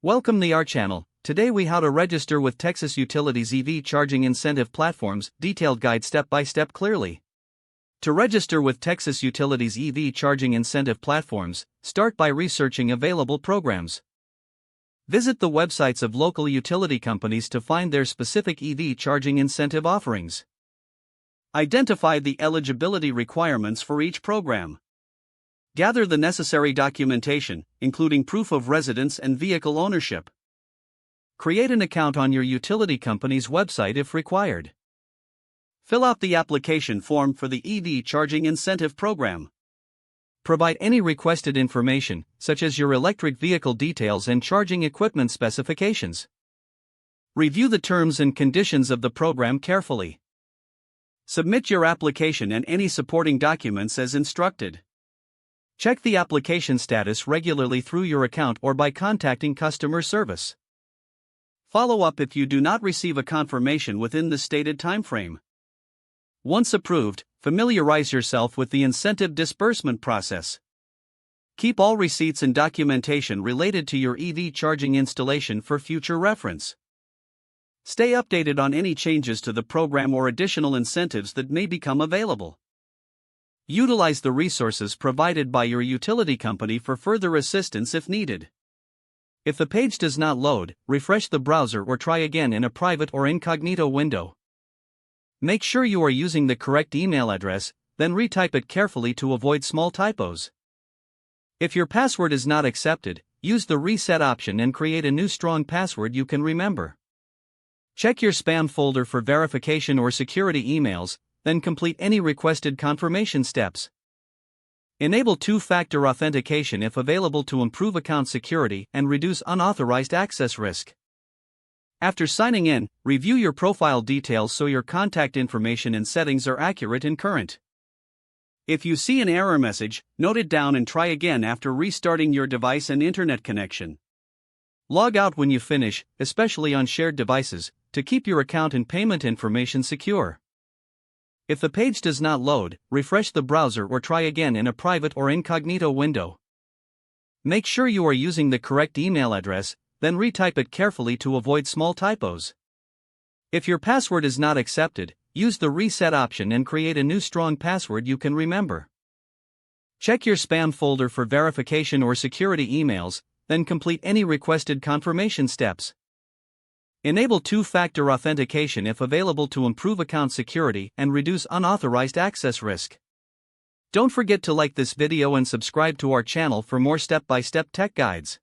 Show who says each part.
Speaker 1: Welcome to our channel. Today we how to register with Texas Utilities EV Charging Incentive Platforms, detailed guide step by step clearly. To register with Texas Utilities EV Charging Incentive Platforms, start by researching available programs. Visit the websites of local utility companies to find their specific EV charging incentive offerings. Identify the eligibility requirements for each program. Gather the necessary documentation, including proof of residence and vehicle ownership. Create an account on your utility company's website if required. Fill out the application form for the EV Charging Incentive Program. Provide any requested information, such as your electric vehicle details and charging equipment specifications. Review the terms and conditions of the program carefully. Submit your application and any supporting documents as instructed. Check the application status regularly through your account or by contacting customer service. Follow up if you do not receive a confirmation within the stated timeframe. Once approved, familiarize yourself with the incentive disbursement process. Keep all receipts and documentation related to your EV charging installation for future reference. Stay updated on any changes to the program or additional incentives that may become available. Utilize the resources provided by your utility company for further assistance if needed. If the page does not load, refresh the browser or try again in a private or incognito window. Make sure you are using the correct email address, then retype it carefully to avoid small typos. If your password is not accepted, use the reset option and create a new strong password you can remember. Check your spam folder for verification or security emails, then complete any requested confirmation steps. Enable two-factor authentication if available to improve account security and reduce unauthorized access risk. After signing in, review your profile details so your contact information and settings are accurate and current. If you see an error message, note it down and try again after restarting your device and internet connection. Log out when you finish, especially on shared devices, to keep your account and payment information secure. If the page does not load, refresh the browser or try again in a private or incognito window. Make sure you are using the correct email address, then retype it carefully to avoid small typos. If your password is not accepted, use the reset option and create a new strong password you can remember. Check your spam folder for verification or security emails, then complete any requested confirmation steps. Enable two-factor authentication if available to improve account security and reduce unauthorized access risk. Don't forget to like this video and subscribe to our channel for more step-by-step tech guides.